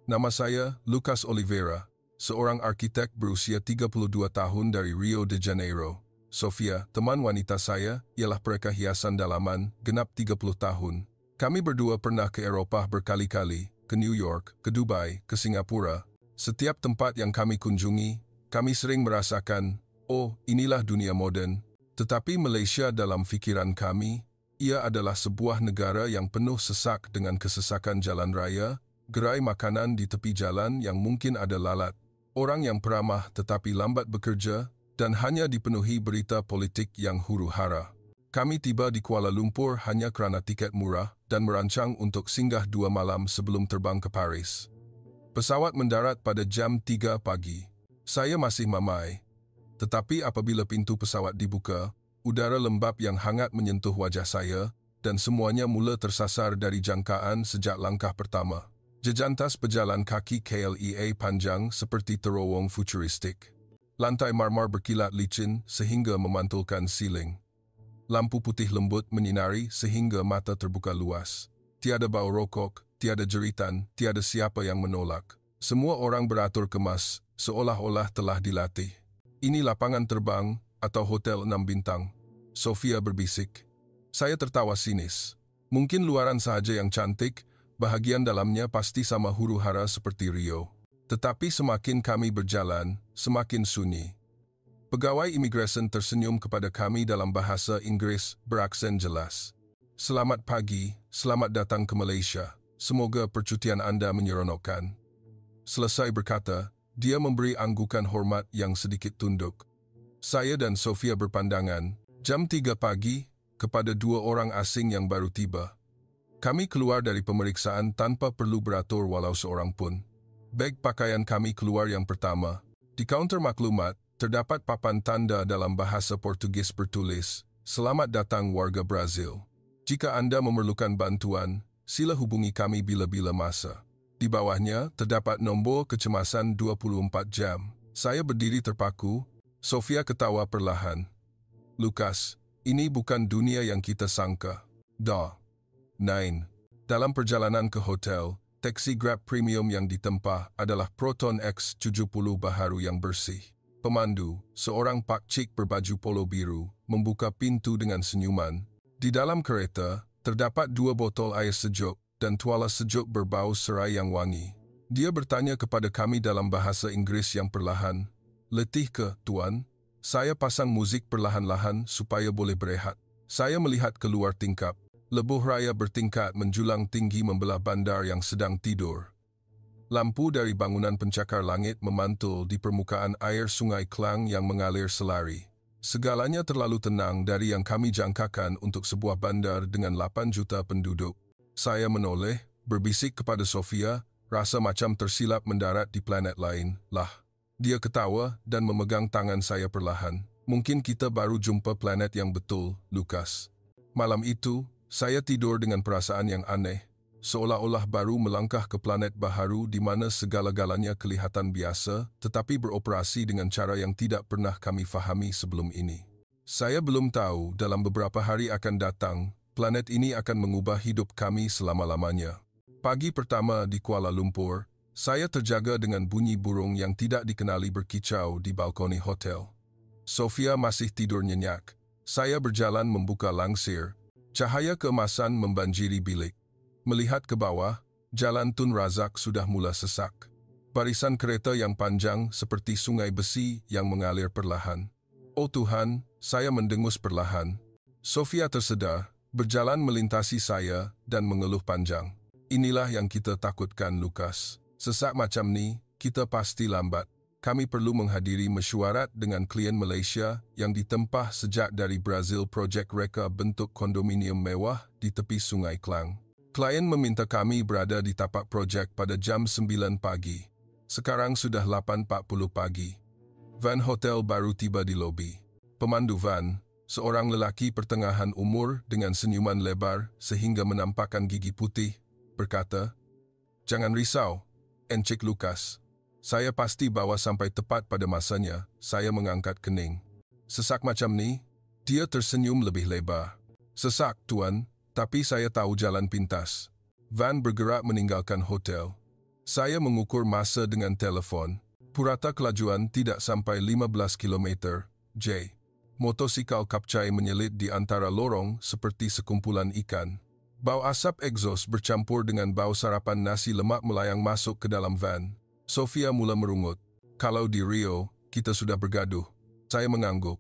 Nama saya Lucas Oliveira, seorang arkitek berusia 32 tahun dari Rio de Janeiro. Sofia, teman wanita saya, ialah pereka hiasan dalaman, genap 30 tahun. Kami berdua pernah ke Eropah berkali-kali, ke New York, ke Dubai, ke Singapura. Setiap tempat yang kami kunjungi, kami sering merasakan, oh, inilah dunia moden. Tetapi Malaysia dalam fikiran kami, ia adalah sebuah negara yang penuh sesak dengan kesesakan jalan raya, gerai makanan di tepi jalan yang mungkin ada lalat, orang yang peramah tetapi lambat bekerja, dan hanya dipenuhi berita politik yang huru-hara. Kami tiba di Kuala Lumpur hanya kerana tiket murah dan merancang untuk singgah 2 malam sebelum terbang ke Paris. Pesawat mendarat pada jam 3 pagi. Saya masih mamai. Tetapi apabila pintu pesawat dibuka, udara lembap yang hangat menyentuh wajah saya dan semuanya mula tersasar dari jangkaan sejak langkah pertama. Jejantas pejalan kaki KLEA panjang seperti terowong futuristik. Lantai marmar berkilat licin sehingga memantulkan siling. Lampu putih lembut menyinari sehingga mata terbuka luas. Tiada bau rokok, tiada jeritan, tiada siapa yang menolak. Semua orang beratur kemas, seolah-olah telah dilatih. Ini lapangan terbang atau hotel 6 bintang. Sofia berbisik. Saya tertawa sinis. Mungkin luaran sahaja yang cantik, bahagian dalamnya pasti sama huru-hara seperti Rio. Tetapi semakin kami berjalan, semakin sunyi. Pegawai imigresen tersenyum kepada kami dalam bahasa Inggris beraksen jelas. Selamat pagi, selamat datang ke Malaysia. Semoga percutian anda menyeronokkan. Selesai berkata, dia memberi anggukan hormat yang sedikit tunduk. Saya dan Sofia berpandangan, jam 3 pagi, kepada 2 orang asing yang baru tiba. Kami keluar dari pemeriksaan tanpa perlu beratur walau seorang pun. Beg pakaian kami keluar yang pertama. Di kaunter maklumat, terdapat papan tanda dalam bahasa Portugis bertulis, "Selamat datang warga Brazil. Jika anda memerlukan bantuan, sila hubungi kami bila-bila masa." Di bawahnya, terdapat nombor kecemasan 24 jam. Saya berdiri terpaku. Sofia ketawa perlahan. "Lucas, ini bukan dunia yang kita sangka." Dah. 9. Dalam perjalanan ke hotel, teksi Grab Premium yang ditempah adalah Proton X70 baharu yang bersih. Pemandu, seorang pakcik berbaju polo biru, membuka pintu dengan senyuman. Di dalam kereta, terdapat 2 botol air sejuk dan tuala sejuk berbau serai yang wangi. Dia bertanya kepada kami dalam bahasa Inggeris yang perlahan, "Letih ke, Tuan?" Saya pasang muzik perlahan-lahan supaya boleh berehat. Saya melihat keluar tingkap. Lebuh raya bertingkat menjulang tinggi membelah bandar yang sedang tidur. Lampu dari bangunan pencakar langit memantul di permukaan air Sungai Klang yang mengalir selari. Segalanya terlalu tenang dari yang kami jangkakan untuk sebuah bandar dengan 8 juta penduduk. Saya menoleh, berbisik kepada Sofia, rasa macam tersilap mendarat di planet lain. Lah. Dia ketawa dan memegang tangan saya perlahan. "Mungkin kita baru jumpa planet yang betul, Lucas." Malam itu, saya tidur dengan perasaan yang aneh, seolah-olah baru melangkah ke planet baharu di mana segala-galanya kelihatan biasa tetapi beroperasi dengan cara yang tidak pernah kami fahami sebelum ini. Saya belum tahu dalam beberapa hari akan datang, planet ini akan mengubah hidup kami selama-lamanya. Pagi pertama di Kuala Lumpur, saya terjaga dengan bunyi burung yang tidak dikenali berkicau di balkoni hotel. Sofia masih tidur nyenyak. Saya berjalan membuka langsir. Cahaya keemasan membanjiri bilik. Melihat ke bawah, jalan Tun Razak sudah mula sesak. Barisan kereta yang panjang seperti sungai besi yang mengalir perlahan. Oh Tuhan, saya mendengus perlahan. Sofia tersedar, berjalan melintasi saya dan mengeluh panjang. "Inilah yang kita takutkan, Lucas. Sesak macam ni, kita pasti lambat. Kami perlu menghadiri mesyuarat dengan klien Malaysia yang ditempah sejak dari Brazil projek reka bentuk kondominium mewah di tepi Sungai Klang. Klien meminta kami berada di tapak projek pada jam 9 pagi. Sekarang sudah 8.40 pagi. Van hotel baru tiba di lobi. Pemandu van, seorang lelaki pertengahan umur dengan senyuman lebar sehingga menampakkan gigi putih, berkata, "Jangan risau, Encik Lucas. Saya pasti bawa sampai tepat pada masanya." Saya mengangkat kening. "Sesak macam ni?" Dia tersenyum lebih lebar. "Sesak, Tuan, tapi saya tahu jalan pintas." Van bergerak meninggalkan hotel. Saya mengukur masa dengan telefon. Purata kelajuan tidak sampai 15 km, J. Motosikal kapcai menyelit di antara lorong seperti sekumpulan ikan. Bau asap egsos bercampur dengan bau sarapan nasi lemak melayang masuk ke dalam van. Sofia mula merungut. Kalau di Rio, kita sudah bergaduh. Saya mengangguk.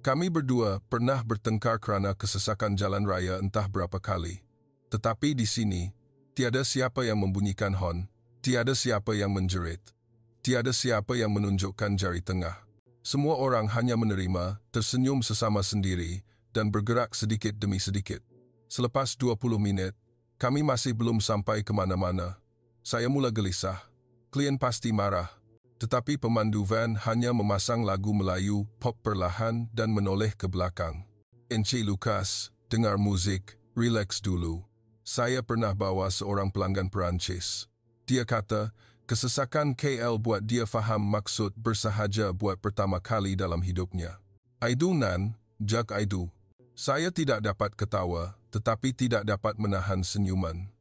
Kami berdua pernah bertengkar kerana kesesakan jalan raya entah berapa kali. Tetapi di sini, tiada siapa yang membunyikan hon, tiada siapa yang menjerit, tiada siapa yang menunjukkan jari tengah. Semua orang hanya menerima, tersenyum sesama sendiri dan bergerak sedikit demi sedikit. Selepas 20 minit, kami masih belum sampai ke mana-mana. Saya mula gelisah. Klien pasti marah. Tetapi pemandu van hanya memasang lagu Melayu, pop perlahan dan menoleh ke belakang. Encik Lucas, dengar muzik, relax dulu. Saya pernah bawa seorang pelanggan Perancis. Dia kata, kesesakan KL buat dia faham maksud bersahaja buat pertama kali dalam hidupnya. Aidu nan, jak aidu. Saya tidak dapat ketawa, tetapi tidak dapat menahan senyuman.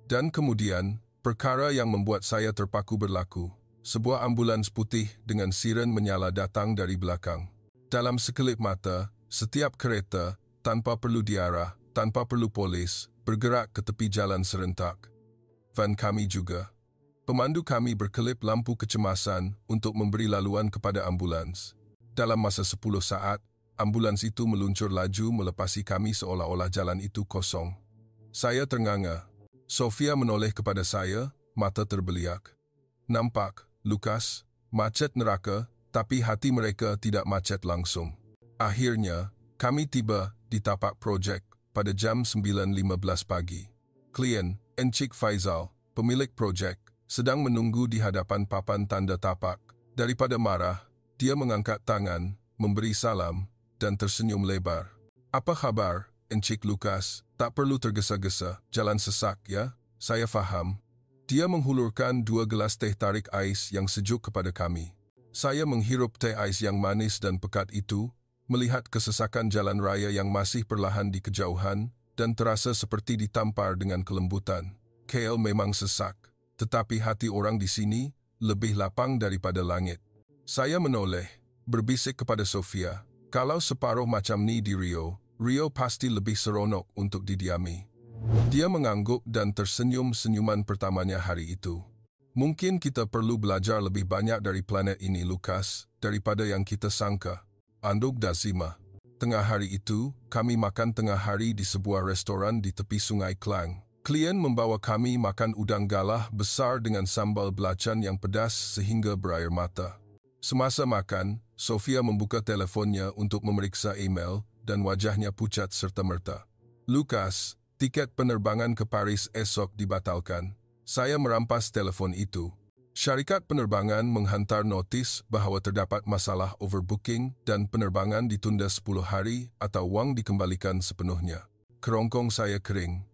Dan kemudian, perkara yang membuat saya terpaku berlaku. Sebuah ambulans putih dengan siren menyala datang dari belakang. Dalam sekelip mata, setiap kereta, tanpa perlu diarah, tanpa perlu polis, bergerak ke tepi jalan serentak. Van kami juga. Pemandu kami berkelip lampu kecemasan untuk memberi laluan kepada ambulans. Dalam masa 10 saat, ambulans itu meluncur laju melepasi kami seolah-olah jalan itu kosong. Saya ternganga. Sofia menoleh kepada saya, mata terbeliak. Nampak, Lucas, macet neraka, tapi hati mereka tidak macet langsung. Akhirnya, kami tiba di tapak projek pada jam 9.15 pagi. Klien, Encik Faizal, pemilik projek, sedang menunggu di hadapan papan tanda tapak. Daripada marah, dia mengangkat tangan, memberi salam, dan tersenyum lebar. Apa khabar, Encik Lucas? Tak perlu tergesa-gesa, jalan sesak ya, saya faham. Dia menghulurkan 2 gelas teh tarik ais yang sejuk kepada kami. Saya menghirup teh ais yang manis dan pekat itu, melihat kesesakan jalan raya yang masih perlahan di kejauhan, dan terasa seperti ditampar dengan kelembutan. KL memang sesak. Tetapi hati orang di sini lebih lapang daripada langit. Saya menoleh, berbisik kepada Sofia, kalau separuh macam ni di Rio, Rio pasti lebih seronok untuk didiami. Dia mengangguk dan tersenyum senyuman pertamanya hari itu. Mungkin kita perlu belajar lebih banyak dari planet ini, Lucas, daripada yang kita sangka. Anduk Dazima. Tengah hari itu, kami makan tengah hari di sebuah restoran di tepi Sungai Klang. Klien membawa kami makan udang galah besar dengan sambal belacan yang pedas sehingga berair mata. Semasa makan, Sofia membuka telefonnya untuk memeriksa email dan wajahnya pucat serta-merta. Lucas, tiket penerbangan ke Paris esok dibatalkan. Saya merampas telefon itu. Syarikat penerbangan menghantar notis bahawa terdapat masalah overbooking dan penerbangan ditunda 10 hari atau wang dikembalikan sepenuhnya. Kerongkong saya kering.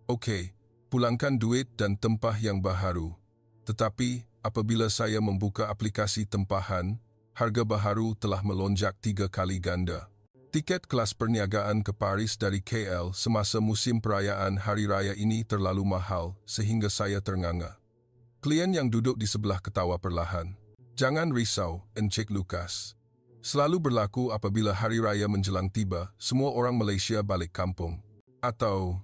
Okey, pulangkan duit dan tempah yang baharu. Tetapi, apabila saya membuka aplikasi tempahan, harga baharu telah melonjak 3 kali ganda. Tiket kelas perniagaan ke Paris dari KL semasa musim perayaan Hari Raya ini terlalu mahal sehingga saya ternganga. Klien yang duduk di sebelah ketawa perlahan. Jangan risau, Encik Lucas. Selalu berlaku apabila Hari Raya menjelang tiba, semua orang Malaysia balik kampung. Atau,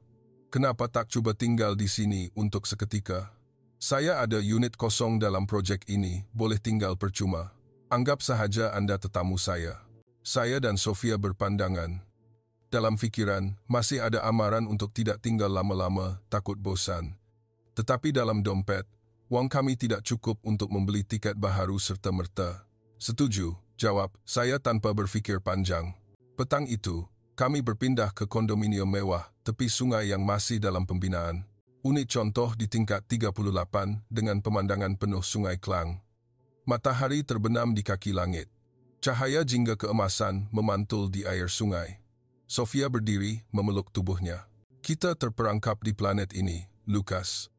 kenapa tak cuba tinggal di sini untuk seketika? Saya ada unit kosong dalam projek ini, boleh tinggal percuma. Anggap sahaja anda tetamu saya. Saya dan Sofia berpandangan. Dalam fikiran, masih ada amaran untuk tidak tinggal lama-lama, takut bosan. Tetapi dalam dompet, wang kami tidak cukup untuk membeli tiket baharu serta-merta. Setuju, jawab saya tanpa berfikir panjang. Petang itu, kami berpindah ke kondominium mewah tepi sungai yang masih dalam pembinaan. Unit contoh di tingkat 38 dengan pemandangan penuh Sungai Klang. Matahari terbenam di kaki langit. Cahaya jingga keemasan memantul di air sungai. Sofia berdiri memeluk tubuhnya. Kita terperangkap di planet ini, Lucas.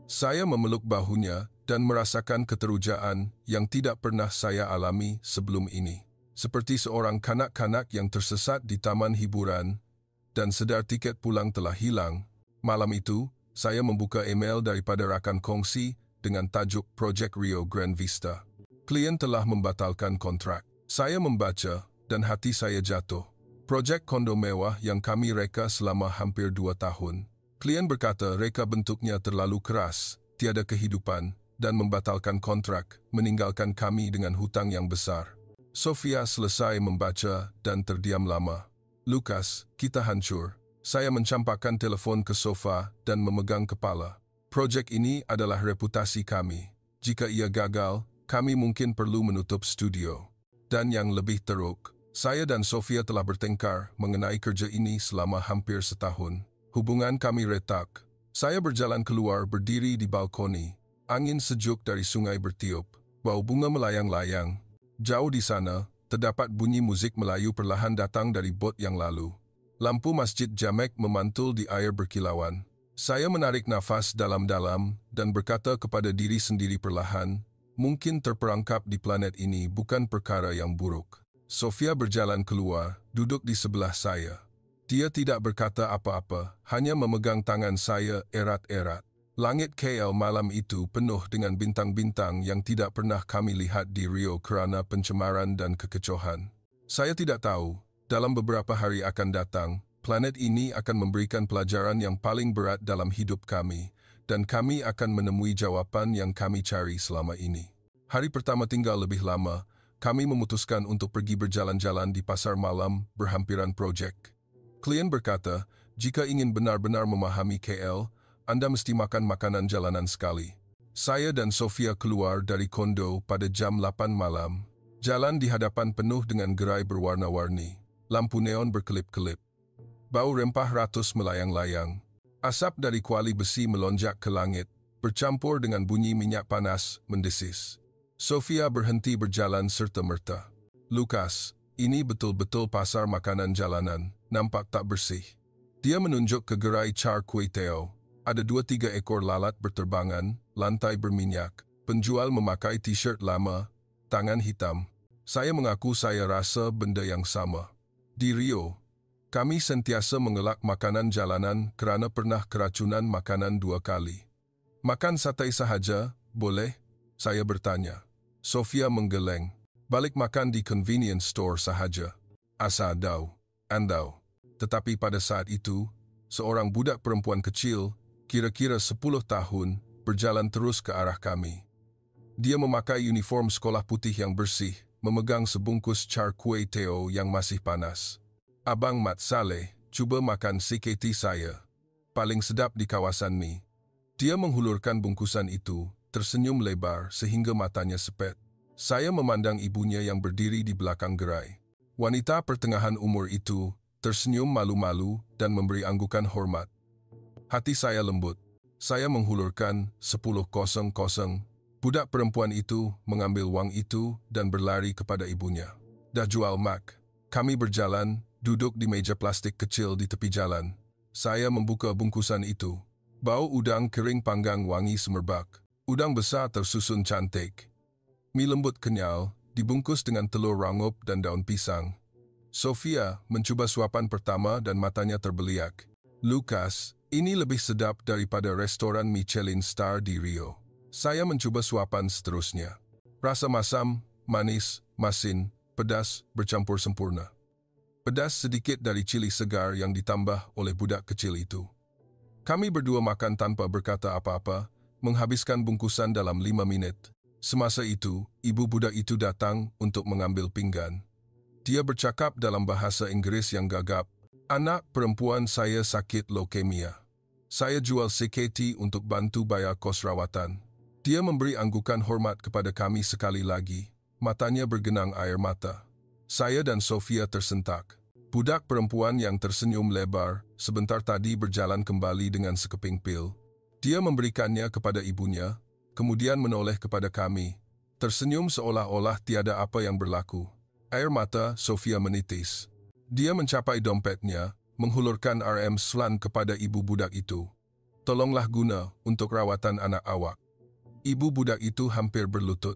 Saya memeluk bahunya dan merasakan keterujaan yang tidak pernah saya alami sebelum ini. Seperti seorang kanak-kanak yang tersesat di taman hiburan dan sedar tiket pulang telah hilang. Malam itu, saya membuka email daripada rakan kongsi dengan tajuk Project Rio Grand Vista. Klien telah membatalkan kontrak. Saya membaca dan hati saya jatuh. Projek kondo mewah yang kami reka selama hampir 2 tahun. Klien berkata reka bentuknya terlalu keras, tiada kehidupan, dan membatalkan kontrak, meninggalkan kami dengan hutang yang besar. Sofia selesai membaca dan terdiam lama. Lukas, kita hancur. Saya mencampakkan telefon ke sofa dan memegang kepala. Projek ini adalah reputasi kami. Jika ia gagal, kami mungkin perlu menutup studio. Dan yang lebih teruk, saya dan Sofia telah bertengkar mengenai kerja ini selama hampir setahun. Hubungan kami retak. Saya berjalan keluar berdiri di balkoni. Angin sejuk dari sungai bertiup. Bau bunga melayang-layang. Jauh di sana, terdapat bunyi musik Melayu perlahan datang dari bot yang lalu. Lampu masjid Jamek memantul di air berkilauan. Saya menarik nafas dalam-dalam dan berkata kepada diri sendiri perlahan, mungkin terperangkap di planet ini bukan perkara yang buruk. Sofia berjalan keluar, duduk di sebelah saya. Dia tidak berkata apa-apa, hanya memegang tangan saya erat-erat. Langit KL malam itu penuh dengan bintang-bintang yang tidak pernah kami lihat di Rio kerana pencemaran dan kekecohan. Saya tidak tahu, dalam beberapa hari akan datang, planet ini akan memberikan pelajaran yang paling berat dalam hidup kami, dan kami akan menemui jawapan yang kami cari selama ini. Hari pertama tinggal lebih lama, kami memutuskan untuk pergi berjalan-jalan di pasar malam berhampiran projek. Klien berkata, jika ingin benar-benar memahami KL, Anda mesti makan makanan jalanan sekali. Saya dan Sofia keluar dari kondo pada jam 8 malam. Jalan di hadapan penuh dengan gerai berwarna-warni. Lampu neon berkelip-kelip. Bau rempah ratus melayang-layang. Asap dari kuali besi melonjak ke langit, bercampur dengan bunyi minyak panas mendesis. Sofia berhenti berjalan serta-merta. Lukas, ini betul-betul pasar makanan jalanan, nampak tak bersih. Dia menunjuk ke gerai Char Kway Teow. Ada 2-3 ekor lalat berterbangan, lantai berminyak, penjual memakai t-shirt lama, tangan hitam. Saya mengaku saya rasa benda yang sama. Di Rio, kami sentiasa mengelak makanan jalanan kerana pernah keracunan makanan 2 kali. Makan sate sahaja, boleh? Saya bertanya. Sofia menggeleng. Balik makan di convenience store sahaja. Asa andau. Tetapi pada saat itu, seorang budak perempuan kecil, kira-kira 10 tahun, berjalan terus ke arah kami. Dia memakai uniform sekolah putih yang bersih, memegang sebungkus Char Kway Teow yang masih panas. Abang Mat Saleh, cuba makan CKT saya. Paling sedap di kawasan ni. Dia menghulurkan bungkusan itu, tersenyum lebar sehingga matanya sepet. Saya memandang ibunya yang berdiri di belakang gerai. Wanita pertengahan umur itu tersenyum malu-malu dan memberi anggukan hormat. Hati saya lembut. Saya menghulurkan 10.00. Budak perempuan itu mengambil wang itu dan berlari kepada ibunya. Dah jual mak. Kami berjalan, duduk di meja plastik kecil di tepi jalan. Saya membuka bungkusan itu. Bau udang kering panggang wangi semerbak. Udang besar tersusun cantik. Mie lembut kenyal, dibungkus dengan telur rangup dan daun pisang. Sofia mencuba suapan pertama dan matanya terbeliak. Lukas, ini lebih sedap daripada restoran Michelin Star di Rio. Saya mencuba suapan seterusnya. Rasa masam, manis, masin, pedas bercampur sempurna. Pedas sedikit dari cili segar yang ditambah oleh budak kecil itu. Kami berdua makan tanpa berkata apa-apa, menghabiskan bungkusan dalam 5 minit. Semasa itu, ibu budak itu datang untuk mengambil pinggan. Dia bercakap dalam bahasa Inggris yang gagap. Anak perempuan saya sakit leukemia. Saya jual CKT untuk bantu bayar kos rawatan. Dia memberi anggukan hormat kepada kami sekali lagi. Matanya bergenang air mata. Saya dan Sofia tersentak. Budak perempuan yang tersenyum lebar sebentar tadi berjalan kembali dengan sekeping pil. Dia memberikannya kepada ibunya, kemudian menoleh kepada kami. Tersenyum seolah-olah tiada apa yang berlaku. Air mata Sofia menitis. Dia mencapai dompetnya, menghulurkan RM-1 kepada ibu budak itu. Tolonglah guna untuk rawatan anak awak. Ibu budak itu hampir berlutut.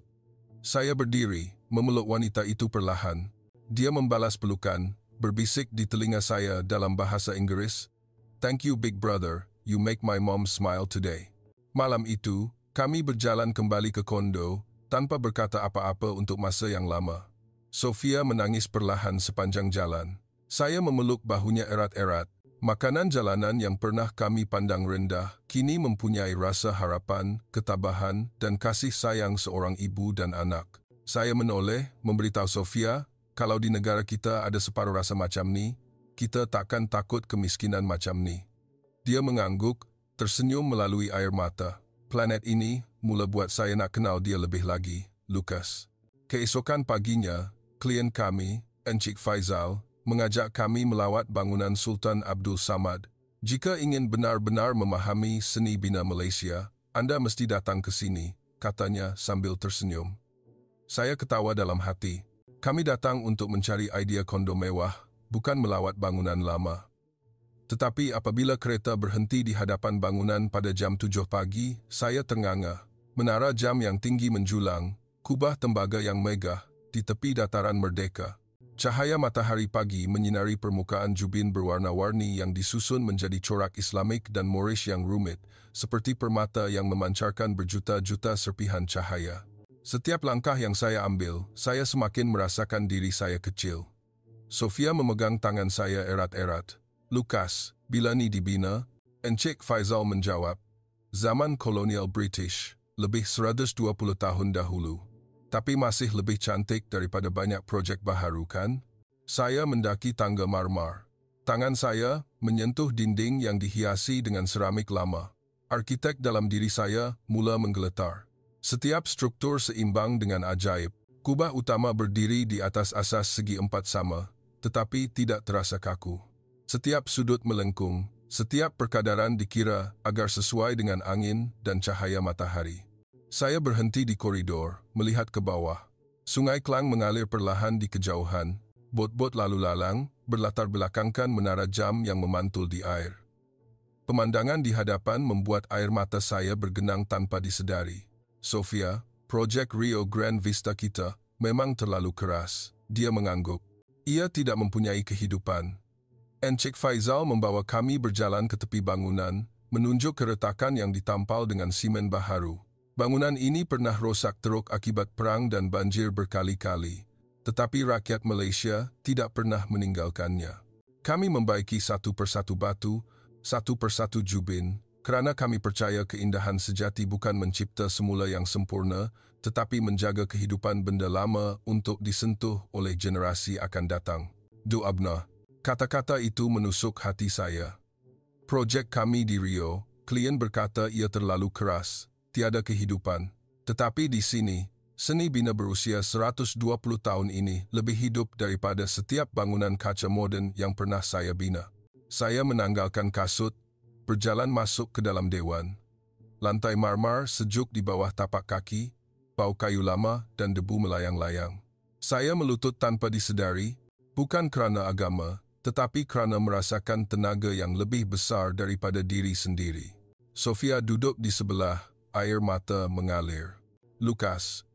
Saya berdiri, memeluk wanita itu perlahan. Dia membalas pelukan, berbisik di telinga saya dalam bahasa Inggris, "Thank you, big brother, you make my mom smile today." Malam itu, Kami berjalan kembali ke kondo tanpa berkata apa-apa untuk masa yang lama. Sofia menangis perlahan sepanjang jalan. Saya memeluk bahunya erat-erat. Makanan jalanan yang pernah kami pandang rendah kini mempunyai rasa harapan, ketabahan dan kasih sayang seorang ibu dan anak. Saya menoleh, memberitahu Sofia, kalau di negara kita ada separuh rasa macam ni, kita takkan takut kemiskinan macam ni. Dia mengangguk, tersenyum melalui air mata. Planet ini mula buat saya nak kenal dia lebih lagi, Lucas. Keesokan paginya, klien kami, Encik Faizal, mengajak kami melawat bangunan Sultan Abdul Samad. Jika ingin benar-benar memahami seni bina Malaysia, anda mesti datang ke sini, katanya sambil tersenyum. Saya ketawa dalam hati. Kami datang untuk mencari idea kondo mewah, bukan melawat bangunan lama. Tetapi apabila kereta berhenti di hadapan bangunan pada jam 7 pagi, saya ternganga. Menara jam yang tinggi menjulang, kubah tembaga yang megah di tepi dataran merdeka. Cahaya matahari pagi menyinari permukaan jubin berwarna-warni yang disusun menjadi corak Islamik dan Moorish yang rumit, seperti permata yang memancarkan berjuta-juta serpihan cahaya. Setiap langkah yang saya ambil, saya semakin merasakan diri saya kecil. Sofia memegang tangan saya erat-erat. Lucas, bila ni dibina? Encik Faizal menjawab, zaman kolonial British, lebih 120 tahun dahulu. Tapi masih lebih cantik daripada banyak projek baharu kan? Saya mendaki tangga marmar. Tangan saya menyentuh dinding yang dihiasi dengan seramik lama. Arkitek dalam diri saya mula menggeletar. Setiap struktur seimbang dengan ajaib. Kubah utama berdiri di atas asas segi empat sama, tetapi tidak terasa kaku. Setiap sudut melengkung, setiap perkadaran dikira agar sesuai dengan angin dan cahaya matahari. Saya berhenti di koridor, melihat ke bawah. Sungai Klang mengalir perlahan di kejauhan. Bot-bot lalu lalang, berlatar belakangkan menara jam yang memantul di air. Pemandangan di hadapan membuat air mata saya bergenang tanpa disedari. Sofia, projek Rio Grande Vista kita memang terlalu keras. Dia mengangguk. Ia tidak mempunyai kehidupan. Encik Faizal membawa kami berjalan ke tepi bangunan, menunjuk keretakan yang ditampal dengan simen baharu. Bangunan ini pernah rosak teruk akibat perang dan banjir berkali-kali, tetapi rakyat Malaysia tidak pernah meninggalkannya. Kami membaiki satu persatu batu, satu persatu jubin, kerana kami percaya keindahan sejati bukan mencipta semula yang sempurna, tetapi menjaga kehidupan benda lama untuk disentuh oleh generasi akan datang. Doabna. Kata-kata itu menusuk hati saya. Projek kami di Rio, klien berkata ia terlalu keras, tiada kehidupan. Tetapi di sini, seni bina berusia 120 tahun ini lebih hidup daripada setiap bangunan kaca moden yang pernah saya bina. Saya menanggalkan kasut, berjalan masuk ke dalam dewan. Lantai marmar sejuk di bawah tapak kaki, bau kayu lama dan debu melayang-layang. Saya melutut tanpa disedari, bukan kerana agama, tetapi kerana merasakan tenaga yang lebih besar daripada diri sendiri. Sofia duduk di sebelah, air mata mengalir. Lucas,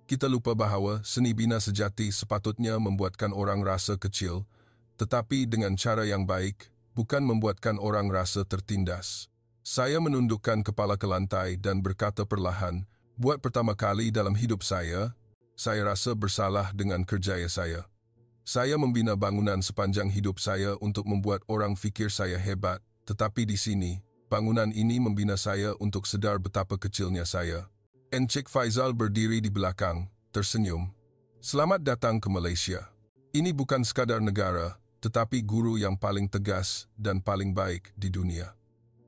kita lupa bahawa seni bina sejati sepatutnya membuatkan orang rasa kecil, tetapi dengan cara yang baik, bukan membuatkan orang rasa tertindas. Saya menundukkan kepala ke lantai dan berkata perlahan, buat pertama kali dalam hidup saya rasa bersalah dengan kerjaya saya. Saya membina bangunan sepanjang hidup saya untuk membuat orang fikir saya hebat, tetapi di sini, bangunan ini membina saya untuk sedar betapa kecilnya saya. Encik Faizal berdiri di belakang, tersenyum. Selamat datang ke Malaysia. Ini bukan sekadar negara, tetapi guru yang paling tegas dan paling baik di dunia.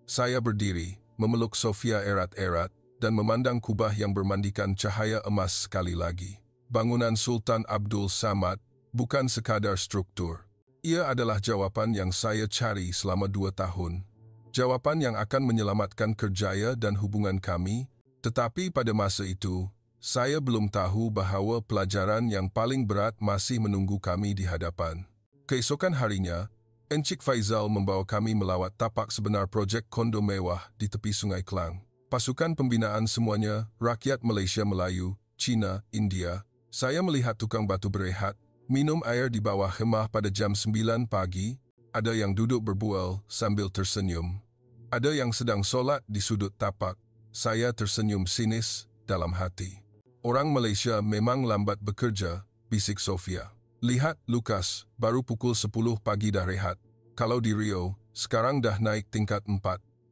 Saya berdiri, memeluk Sofia erat-erat dan memandang kubah yang bermandikan cahaya emas sekali lagi. Bangunan Sultan Abdul Samad bukan sekadar struktur. Ia adalah jawapan yang saya cari selama 2 tahun. Jawapan yang akan menyelamatkan kerjaya dan hubungan kami, tetapi pada masa itu, saya belum tahu bahawa pelajaran yang paling berat masih menunggu kami di hadapan. Keesokan harinya, Encik Faizal membawa kami melawat tapak sebenar projek kondo mewah di tepi Sungai Klang. Pasukan pembinaan semuanya, rakyat Malaysia Melayu, Cina, India. Saya melihat tukang batu berehat, minum air di bawah khemah pada jam 9 pagi, ada yang duduk berbual sambil tersenyum. Ada yang sedang solat di sudut tapak. Saya tersenyum sinis dalam hati. Orang Malaysia memang lambat bekerja, bisik Sofia. Lihat, Lukas, baru pukul 10 pagi dah rehat. Kalau di Rio, sekarang dah naik tingkat 4.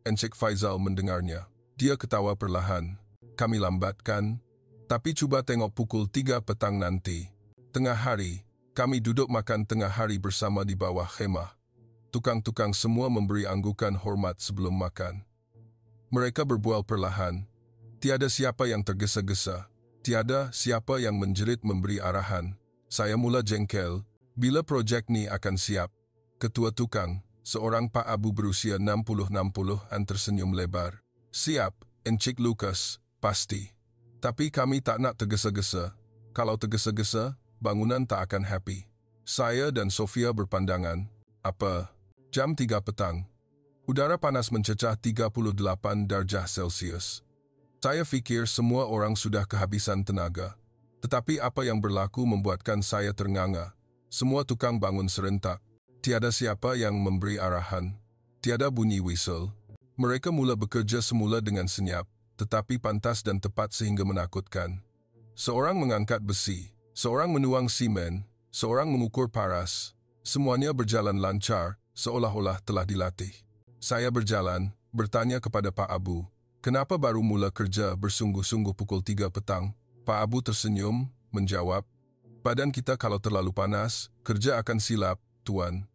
Encik Faizal mendengarnya. Dia ketawa perlahan. Kami lambat kan? Tapi cuba tengok pukul 3 petang nanti. Tengah hari, kami duduk makan tengah hari bersama di bawah khemah. Tukang-tukang semua memberi anggukan hormat sebelum makan. Mereka berbual perlahan. Tiada siapa yang tergesa-gesa. Tiada siapa yang menjerit memberi arahan. Saya mula jengkel. Bila projek ni akan siap? Ketua tukang, seorang Pak Abu berusia 60-60-an tersenyum lebar. Siap, Encik Lukas, pasti. Tapi kami tak nak tergesa-gesa. Kalau tergesa-gesa, bangunan tak akan happy. Saya dan Sofia berpandangan. Apa? Jam 3 petang. Udara panas mencecah 38 darjah Celsius. Saya fikir semua orang sudah kehabisan tenaga. Tetapi apa yang berlaku membuatkan saya ternganga. Semua tukang bangun serentak. Tiada siapa yang memberi arahan. Tiada bunyi whistle. Mereka mula bekerja semula dengan senyap, tetapi pantas dan tepat sehingga menakutkan. Seorang mengangkat besi, seorang menuang simen, seorang mengukur paras. Semuanya berjalan lancar, seolah-olah telah dilatih. Saya berjalan, bertanya kepada Pak Abu, kenapa baru mula kerja bersungguh-sungguh pukul 3 petang? Pak Abu tersenyum, menjawab, badan kita kalau terlalu panas, kerja akan silap, Tuan.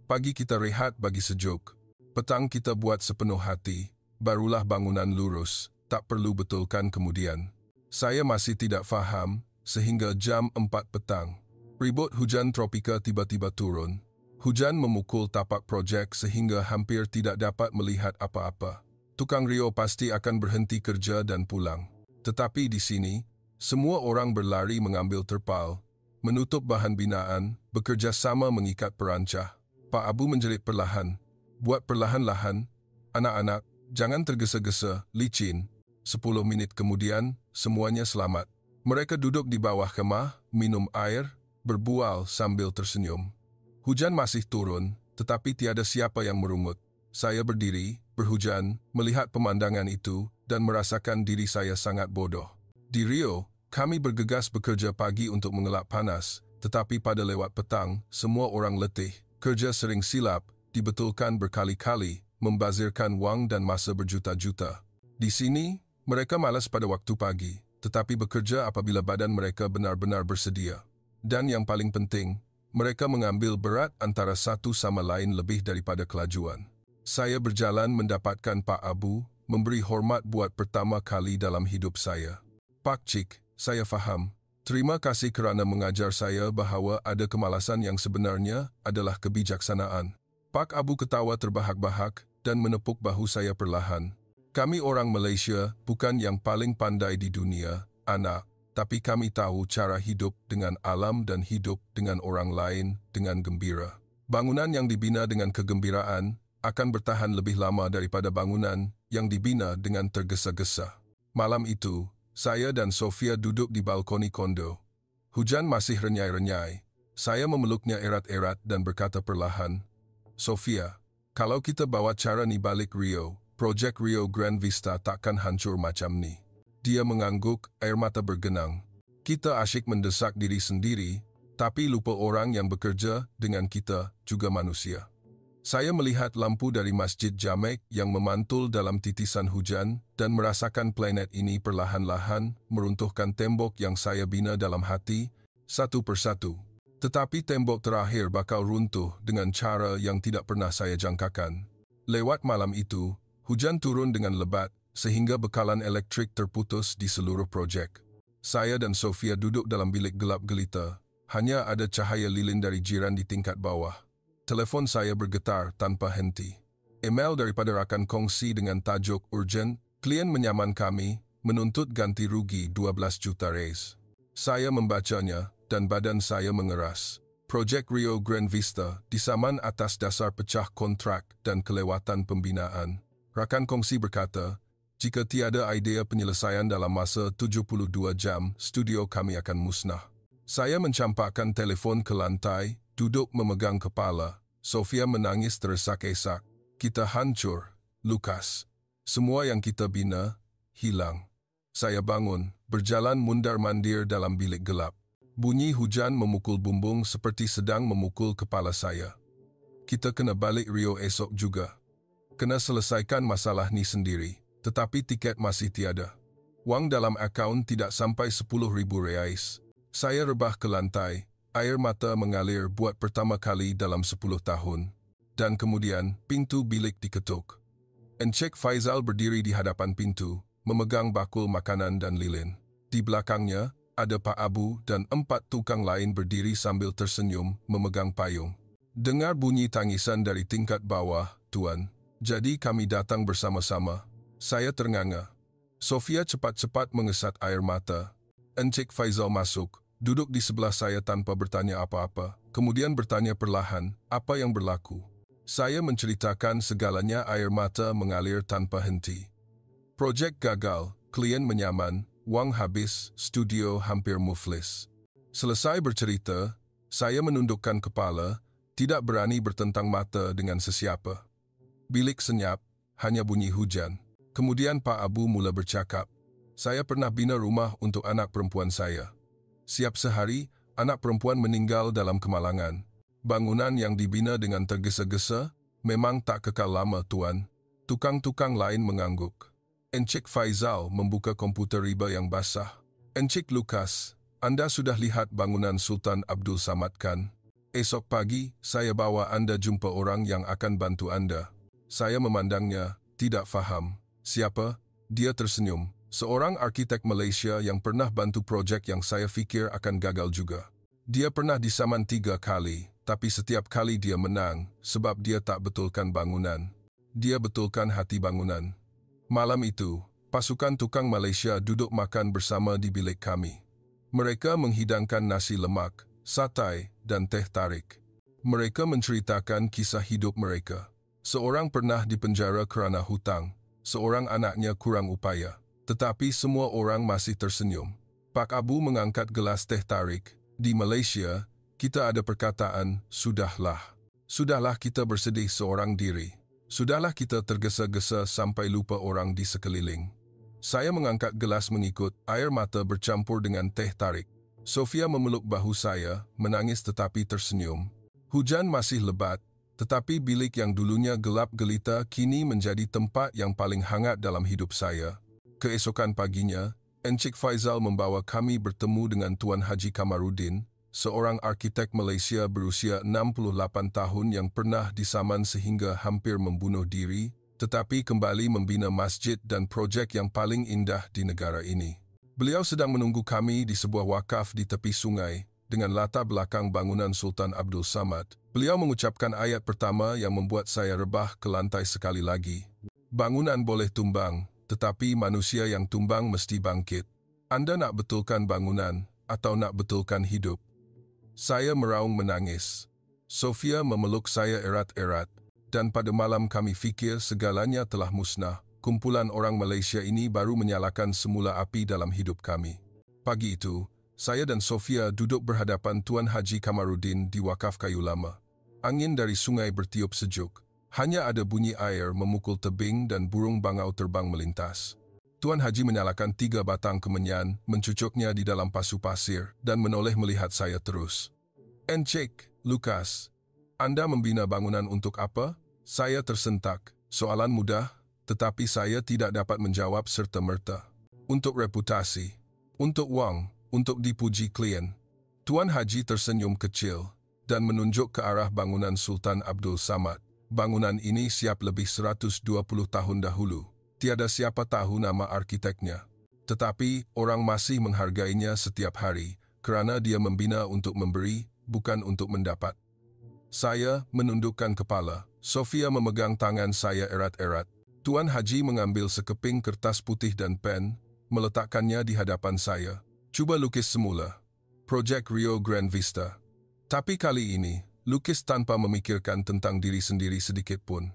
Pagi kita rehat bagi sejuk. Petang kita buat sepenuh hati, barulah bangunan lurus, tak perlu betulkan kemudian. Saya masih tidak faham, sehingga jam 4 petang. Ribut hujan tropika tiba-tiba turun. Hujan memukul tapak projek sehingga hampir tidak dapat melihat apa-apa. Tukang Rio pasti akan berhenti kerja dan pulang. Tetapi di sini, semua orang berlari mengambil terpal, menutup bahan binaan, bekerja sama mengikat perancah. Pak Abu menjerit perlahan. Buat perlahan-lahan. Anak-anak, jangan tergesa-gesa, licin. 10 minit kemudian, semuanya selamat. Mereka duduk di bawah khemah, minum air, berbual sambil tersenyum. Hujan masih turun, tetapi tiada siapa yang merungut. Saya berdiri, berhujan, melihat pemandangan itu dan merasakan diri saya sangat bodoh. Di Rio, kami bergegas bekerja pagi untuk mengelak panas, tetapi pada lewat petang, semua orang letih. Kerja sering silap, dibetulkan berkali-kali, membazirkan wang dan masa berjuta-juta. Di sini, mereka malas pada waktu pagi, tetapi bekerja apabila badan mereka benar-benar bersedia. Dan yang paling penting, mereka mengambil berat antara satu sama lain lebih daripada kelajuan. Saya berjalan mendapatkan Pak Abu, memberi hormat buat pertama kali dalam hidup saya. Pak Cik, saya faham. Terima kasih kerana mengajar saya bahawa ada kemalasan yang sebenarnya adalah kebijaksanaan. Pak Abu ketawa terbahak-bahak dan menepuk bahu saya perlahan. Kami orang Malaysia bukan yang paling pandai di dunia, anak. Tapi kami tahu cara hidup dengan alam dan hidup dengan orang lain dengan gembira. Bangunan yang dibina dengan kegembiraan akan bertahan lebih lama daripada bangunan yang dibina dengan tergesa-gesa. Malam itu, saya dan Sofia duduk di balkoni kondo. Hujan masih renyai-renyai. Saya memeluknya erat-erat dan berkata perlahan, Sofia, kalau kita bawa cara ni balik Rio, projek Rio Grand Vista takkan hancur macam ni. Dia mengangguk, air mata bergenang. Kita asyik mendesak diri sendiri, tapi lupa orang yang bekerja dengan kita juga manusia. Saya melihat lampu dari Masjid Jamek yang memantul dalam titisan hujan dan merasakan planet ini perlahan-lahan meruntuhkan tembok yang saya bina dalam hati, satu persatu. Tetapi tembok terakhir bakal runtuh dengan cara yang tidak pernah saya jangkakan. Lewat malam itu, hujan turun dengan lebat, sehingga bekalan elektrik terputus di seluruh projek. Saya dan Sofia duduk dalam bilik gelap gelita. Hanya ada cahaya lilin dari jiran di tingkat bawah. Telefon saya bergetar tanpa henti. Email daripada rakan kongsi dengan tajuk urgent, klien menyaman kami, menuntut ganti rugi 12 juta ringgit. Saya membacanya dan badan saya mengeras. Projek Rio Grand Vista disaman atas dasar pecah kontrak dan kelewatan pembinaan. Rakan kongsi berkata, jika tiada idea penyelesaian dalam masa 72 jam, studio kami akan musnah. Saya mencampakkan telefon ke lantai, duduk memegang kepala. Sofia menangis teresak-esak. Kita hancur, Lukas. Semua yang kita bina, hilang. Saya bangun, berjalan mundar-mandir dalam bilik gelap. Bunyi hujan memukul bumbung seperti sedang memukul kepala saya. Kita kena balik Rio esok juga. Kena selesaikan masalah ni sendiri, tetapi tiket masih tiada. Wang dalam akaun tidak sampai 10,000 reais. Saya rebah ke lantai, air mata mengalir buat pertama kali dalam 10 tahun. Dan kemudian, pintu bilik diketuk. Encik Faizal berdiri di hadapan pintu, memegang bakul makanan dan lilin. Di belakangnya, ada Pak Abu dan 4 tukang lain berdiri sambil tersenyum, memegang payung. Dengar bunyi tangisan dari tingkat bawah, Tuan. Jadi kami datang bersama-sama. Saya ternganga. Sofia cepat-cepat mengesat air mata. Encik Faizal masuk, duduk di sebelah saya tanpa bertanya apa-apa. Kemudian bertanya perlahan, apa yang berlaku? Saya menceritakan segalanya, air mata mengalir tanpa henti. Projek gagal, klien menyaman, wang habis, studio hampir muflis. Selesai bercerita, saya menundukkan kepala, tidak berani bertentang mata dengan sesiapa. Bilik senyap, hanya bunyi hujan. Kemudian Pak Abu mula bercakap. Saya pernah bina rumah untuk anak perempuan saya. Siap sehari, anak perempuan meninggal dalam kemalangan. Bangunan yang dibina dengan tergesa-gesa memang tak kekal lama, Tuan. Tukang-tukang lain mengangguk. Encik Faizal membuka komputer riba yang basah. Encik Lukas, Anda sudah lihat bangunan Sultan Abdul Samad kan? Esok pagi, saya bawa Anda jumpa orang yang akan bantu Anda. Saya memandangnya, tidak faham. Siapa? Dia tersenyum. Seorang arkitek Malaysia yang pernah bantu projek yang saya fikir akan gagal juga. Dia pernah disaman 3 kali, tapi setiap kali dia menang sebab dia tak betulkan bangunan. Dia betulkan hati bangunan. Malam itu, pasukan tukang Malaysia duduk makan bersama di bilik kami. Mereka menghidangkan nasi lemak, satai dan teh tarik. Mereka menceritakan kisah hidup mereka. Seorang pernah dipenjara kerana hutang, seorang anaknya kurang upaya. Tetapi semua orang masih tersenyum. Pak Abu mengangkat gelas teh tarik. Di Malaysia, kita ada perkataan, sudahlah. Sudahlah kita bersedih seorang diri. Sudahlah kita tergesa-gesa sampai lupa orang di sekeliling. Saya mengangkat gelas mengikut, air mata bercampur dengan teh tarik. Sofia memeluk bahu saya, menangis tetapi tersenyum. Hujan masih lebat, tetapi bilik yang dulunya gelap gelita kini menjadi tempat yang paling hangat dalam hidup saya. Keesokan paginya, Encik Faizal membawa kami bertemu dengan Tuan Haji Kamarudin, seorang arkitek Malaysia berusia 68 tahun yang pernah disaman sehingga hampir membunuh diri, tetapi kembali membina masjid dan projek yang paling indah di negara ini. Beliau sedang menunggu kami di sebuah wakaf di tepi sungai dengan latar belakang bangunan Sultan Abdul Samad. Beliau mengucapkan ayat pertama yang membuat saya rebah ke lantai sekali lagi. Bangunan boleh tumbang, tetapi manusia yang tumbang mesti bangkit. Anda nak betulkan bangunan atau nak betulkan hidup? Saya meraung menangis. Sofia memeluk saya erat-erat. Dan pada malam kami fikir segalanya telah musnah. Kumpulan orang Malaysia ini baru menyalakan semula api dalam hidup kami. Pagi itu, saya dan Sofia duduk berhadapan Tuan Haji Kamarudin di wakaf kayu lama. Angin dari sungai bertiup sejuk. Hanya ada bunyi air memukul tebing dan burung bangau terbang melintas. Tuan Haji menyalakan 3 batang kemenyan, mencucuknya di dalam pasu pasir dan menoleh melihat saya terus. Encik Lukas, Anda membina bangunan untuk apa? Saya tersentak. Soalan mudah, tetapi saya tidak dapat menjawab serta-merta. Untuk reputasi, untuk wang, untuk dipuji klien. Tuan Haji tersenyum kecil dan menunjuk ke arah bangunan Sultan Abdul Samad. Bangunan ini siap lebih 120 tahun dahulu. Tiada siapa tahu nama arkiteknya. Tetapi orang masih menghargainya setiap hari kerana dia membina untuk memberi, bukan untuk mendapat. Saya menundukkan kepala. Sofia memegang tangan saya erat-erat. Tuan Haji mengambil sekeping kertas putih dan pen, meletakkannya di hadapan saya. Cuba lukis semula. Projek Rio Grand Vista. Tapi kali ini, lukis tanpa memikirkan tentang diri sendiri sedikit pun.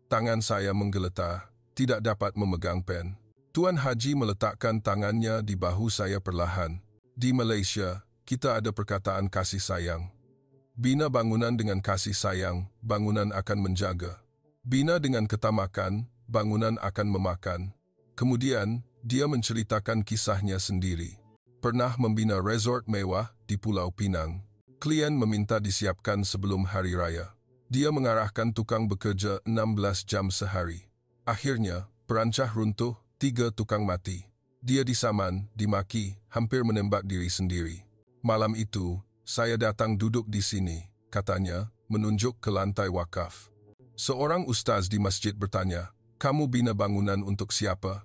Tangan saya menggeletar, tidak dapat memegang pen. Tuan Haji meletakkan tangannya di bahu saya perlahan. Di Malaysia, kita ada perkataan kasih sayang. Bina bangunan dengan kasih sayang, bangunan akan menjaga. Bina dengan ketamakan, bangunan akan memakan. Kemudian, Dia menceritakan kisahnya sendiri. Pernah membina resort mewah di Pulau Pinang. Klien meminta disiapkan sebelum hari raya. Dia mengarahkan tukang bekerja 16 jam sehari. Akhirnya, perancah runtuh, 3 tukang mati. Dia disaman, dimaki, hampir menembak diri sendiri. Malam itu, saya datang duduk di sini, katanya, menunjuk ke lantai wakaf. Seorang ustaz di masjid bertanya, "Kamu bina bangunan untuk siapa?"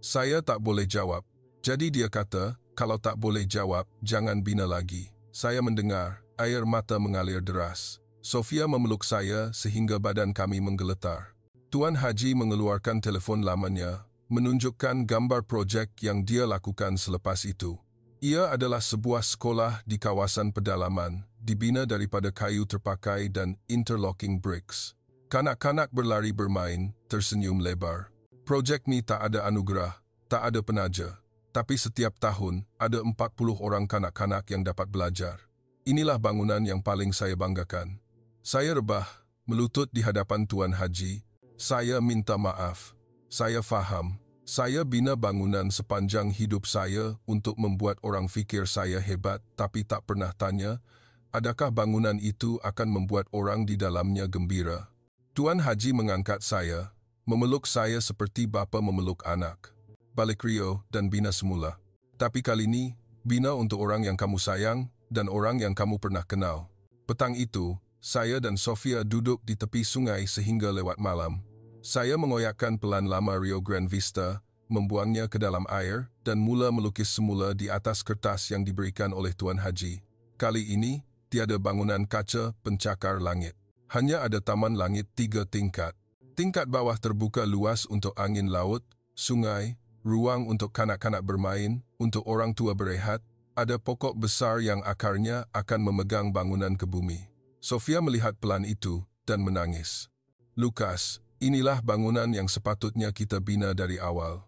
Saya tak boleh jawab. Jadi dia kata, "Kalau tak boleh jawab, jangan bina lagi." Saya mendengar, air mata mengalir deras. Sofia memeluk saya sehingga badan kami menggeletar. Tuan Haji mengeluarkan telefon lamanya, menunjukkan gambar projek yang dia lakukan selepas itu. Ia adalah sebuah sekolah di kawasan pedalaman, dibina daripada kayu terpakai dan interlocking bricks. Kanak-kanak berlari bermain, tersenyum lebar. Projek ni tak ada anugerah, tak ada penaja. Tapi setiap tahun, ada 40 orang kanak-kanak yang dapat belajar. Inilah bangunan yang paling saya banggakan. Saya rebah, melutut di hadapan Tuan Haji. Saya minta maaf. Saya faham. Saya bina bangunan sepanjang hidup saya untuk membuat orang fikir saya hebat, tapi tak pernah tanya, adakah bangunan itu akan membuat orang di dalamnya gembira? Tuan Haji mengangkat saya, memeluk saya seperti bapa memeluk anak. Balik Rio dan bina semula. Tapi kali ini, bina untuk orang yang kamu sayang dan orang yang kamu pernah kenal. Petang itu, saya dan Sofia duduk di tepi sungai sehingga lewat malam. Saya mengoyakkan pelan lama Rio Grande Vista, membuangnya ke dalam air dan mula melukis semula di atas kertas yang diberikan oleh Tuan Haji. Kali ini, tiada bangunan kaca pencakar langit. Hanya ada taman langit 3 tingkat. Tingkat bawah terbuka luas untuk angin laut, sungai, ruang untuk kanak-kanak bermain, untuk orang tua berehat, ada pokok besar yang akarnya akan memegang bangunan ke bumi. Sofia melihat pelan itu dan menangis. "Lukas, inilah bangunan yang sepatutnya kita bina dari awal."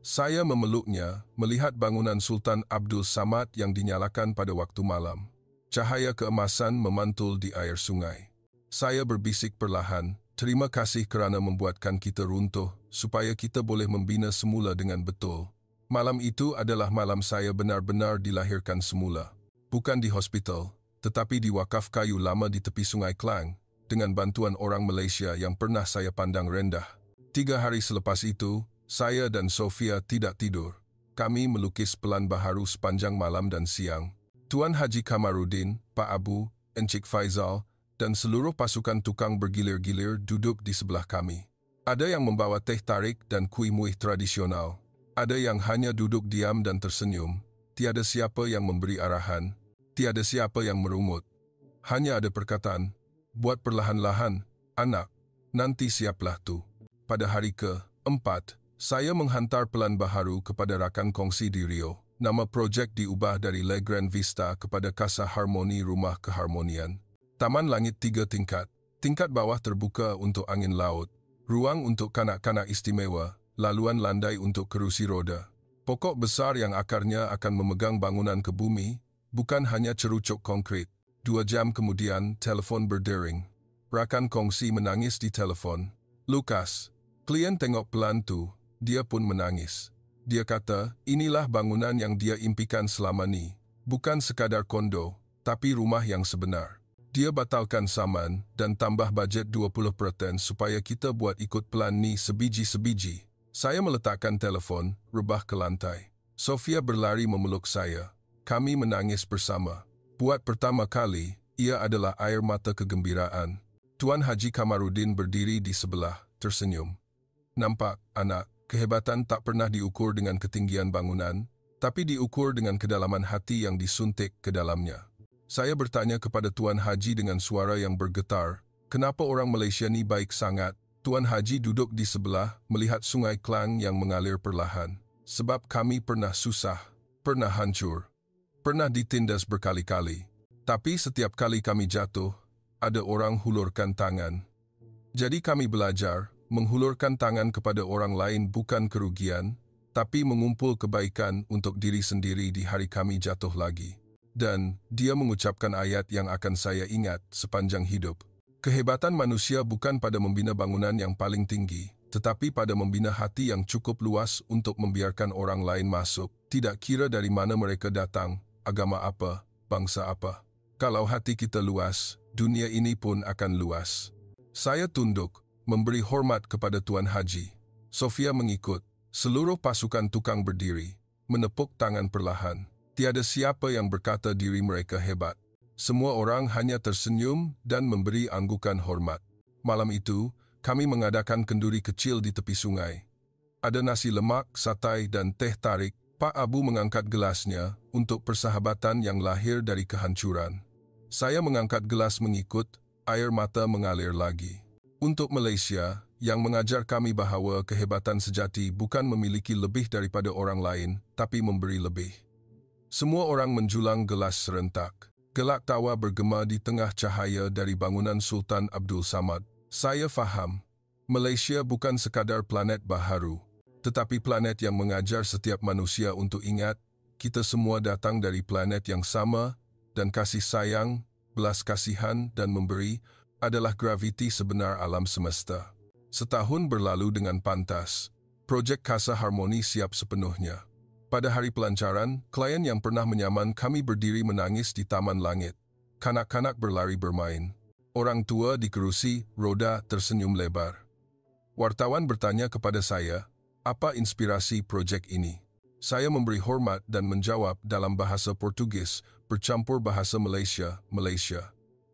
Saya memeluknya, melihat bangunan Sultan Abdul Samad yang dinyalakan pada waktu malam. Cahaya keemasan memantul di air sungai. Saya berbisik perlahan, "Terima kasih kerana membuatkan kita runtuh, supaya kita boleh membina semula dengan betul." Malam itu adalah malam saya benar-benar dilahirkan semula. Bukan di hospital, tetapi di wakaf kayu lama di tepi Sungai Klang, dengan bantuan orang Malaysia yang pernah saya pandang rendah. 3 hari selepas itu, saya dan Sofia tidak tidur. Kami melukis pelan baharu sepanjang malam dan siang. Tuan Haji Kamarudin, Pak Abu, Encik Faizal, dan seluruh pasukan tukang bergilir-gilir duduk di sebelah kami. Ada yang membawa teh tarik dan kuih muih tradisional. Ada yang hanya duduk diam dan tersenyum. Tiada siapa yang memberi arahan. Tiada siapa yang merungut. Hanya ada perkataan, "Buat perlahan-lahan, anak. Nanti siaplah tu." Pada hari ke-4, saya menghantar pelan baharu kepada rakan kongsi di Rio. Nama projek diubah dari Le Grand Vista kepada Casa Harmoni Rumah Keharmonian. Taman langit 3 tingkat. Tingkat bawah terbuka untuk angin laut. Ruang untuk kanak-kanak istimewa. Laluan landai untuk kerusi roda. Pokok besar yang akarnya akan memegang bangunan ke bumi, bukan hanya cerucuk konkrit. 2 jam kemudian, telefon berdering. Rakan kongsi menangis di telefon. "Lukas, klien tengok pelan tu." Dia pun menangis. Dia kata, inilah bangunan yang dia impikan selama ni. Bukan sekadar kondo, tapi rumah yang sebenar. Dia batalkan saman dan tambah bajet 20% supaya kita buat ikut pelan ni sebiji-sebiji. Saya meletakkan telefon, rebah ke lantai. Sofia berlari memeluk saya. Kami menangis bersama. Buat pertama kali, ia adalah air mata kegembiraan. Tuan Haji Kamarudin berdiri di sebelah, tersenyum. "Nampak, anak, kehebatan tak pernah diukur dengan ketinggian bangunan, tapi diukur dengan kedalaman hati yang disuntik ke dalamnya." Saya bertanya kepada Tuan Haji dengan suara yang bergetar, "Kenapa orang Malaysia ni baik sangat?" Tuan Haji duduk di sebelah, melihat Sungai Klang yang mengalir perlahan. "Sebab kami pernah susah, pernah hancur, pernah ditindas berkali-kali. Tapi setiap kali kami jatuh, ada orang hulurkan tangan. Jadi kami belajar, menghulurkan tangan kepada orang lain bukan kerugian, tapi mengumpul kebaikan untuk diri sendiri di hari kami jatuh lagi." Dan dia mengucapkan ayat yang akan saya ingat sepanjang hidup. Kehebatan manusia bukan pada membina bangunan yang paling tinggi, tetapi pada membina hati yang cukup luas untuk membiarkan orang lain masuk, tidak kira dari mana mereka datang, agama apa, bangsa apa. Kalau hati kita luas, dunia ini pun akan luas. Saya tunduk, memberi hormat kepada Tuan Haji. Sofia mengikut. Seluruh pasukan tukang berdiri, menepuk tangan perlahan. Tiada siapa yang berkata diri mereka hebat. Semua orang hanya tersenyum dan memberi anggukan hormat. Malam itu, kami mengadakan kenduri kecil di tepi sungai. Ada nasi lemak, satai dan teh tarik. Pak Abu mengangkat gelasnya untuk persahabatan yang lahir dari kehancuran. Saya mengangkat gelas mengikut, air mata mengalir lagi. Untuk Malaysia, yang mengajar kami bahawa kehebatan sejati bukan memiliki lebih daripada orang lain, tapi memberi lebih. Semua orang menjulang gelas serentak. Gelak tawa bergema di tengah cahaya dari bangunan Sultan Abdul Samad. Saya faham, Malaysia bukan sekadar planet baharu, tetapi planet yang mengajar setiap manusia untuk ingat, kita semua datang dari planet yang sama dan kasih sayang, belas kasihan dan memberi adalah graviti sebenar alam semesta. Setahun berlalu dengan pantas. Projek Casa Harmoni siap sepenuhnya. Pada hari pelancaran, klien yang pernah menyaman kami berdiri menangis di taman langit. Kanak-kanak berlari bermain. Orang tua di kerusi roda tersenyum lebar. Wartawan bertanya kepada saya, apa inspirasi projek ini? Saya memberi hormat dan menjawab dalam bahasa Portugis bercampur bahasa Malaysia.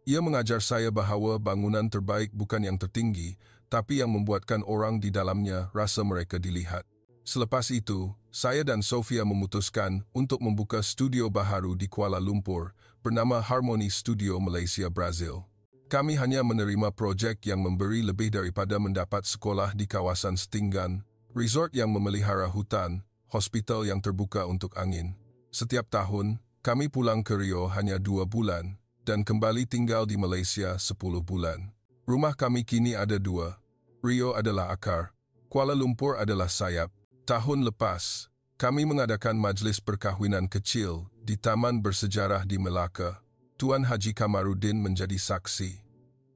Ia mengajar saya bahawa bangunan terbaik bukan yang tertinggi, tapi yang membuatkan orang di dalamnya rasa mereka dilihat. Selepas itu, saya dan Sofia memutuskan untuk membuka studio baharu di Kuala Lumpur bernama Harmony Studio Malaysia Brazil. Kami hanya menerima projek yang memberi lebih daripada mendapat sekolah di kawasan setinggan, resort yang memelihara hutan, hospital yang terbuka untuk angin. Setiap tahun, kami pulang ke Rio hanya 2 bulan dan kembali tinggal di Malaysia 10 bulan. Rumah kami kini ada 2. Rio adalah akar, Kuala Lumpur adalah sayap. Tahun lepas, kami mengadakan majlis perkahwinan kecil di Taman Bersejarah di Melaka. Tuan Haji Kamarudin menjadi saksi.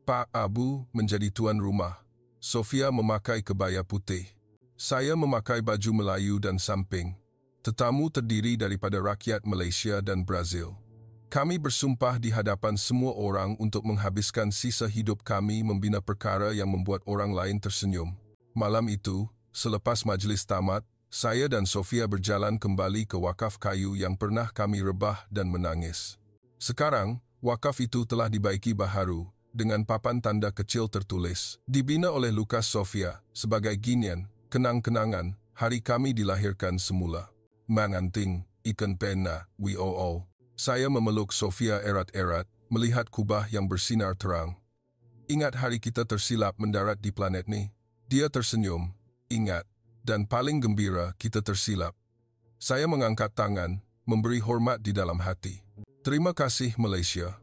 Pak Abu menjadi tuan rumah. Sofia memakai kebaya putih. Saya memakai baju Melayu dan samping. Tetamu terdiri daripada rakyat Malaysia dan Brazil. Kami bersumpah di hadapan semua orang untuk menghabiskan sisa hidup kami membina perkara yang membuat orang lain tersenyum. Malam itu, selepas majlis tamat, saya dan Sofia berjalan kembali ke wakaf kayu yang pernah kami rebah dan menangis. Sekarang, wakaf itu telah dibaiki baharu, dengan papan tanda kecil tertulis, dibina oleh Lukas Sofia, sebagai ginian, kenang-kenangan, hari kami dilahirkan semula. Manganting, ikan pena, WOO. Saya memeluk Sofia erat-erat, melihat kubah yang bersinar terang. Ingat hari kita tersilap mendarat di planet ni? Dia tersenyum, ingat, dan paling gembira kita tersilap. Saya mengangkat tangan, memberi hormat di dalam hati. Terima kasih Malaysia.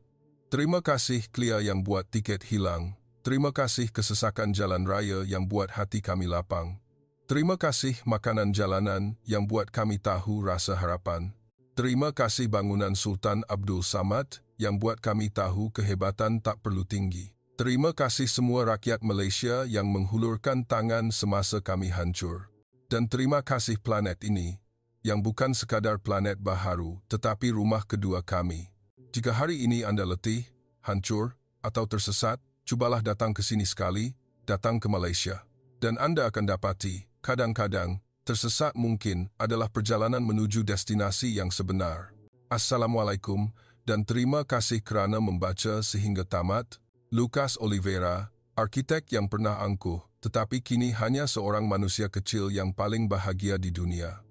Terima kasih Clia yang buat tiket hilang. Terima kasih kesesakan jalan raya yang buat hati kami lapang. Terima kasih makanan jalanan yang buat kami tahu rasa harapan. Terima kasih bangunan Sultan Abdul Samad yang buat kami tahu kehebatan tak perlu tinggi. Terima kasih semua rakyat Malaysia yang menghulurkan tangan semasa kami hancur. Dan terima kasih planet ini, yang bukan sekadar planet baharu, tetapi rumah kedua kami. Jika hari ini anda letih, hancur, atau tersesat, cubalah datang ke sini sekali, datang ke Malaysia. Dan anda akan dapati, kadang-kadang, tersesat mungkin adalah perjalanan menuju destinasi yang sebenar. Assalamualaikum dan terima kasih kerana membaca sehingga tamat. Lucas Oliveira, arkitek yang pernah angkuh, tetapi kini hanya seorang manusia kecil yang paling bahagia di dunia.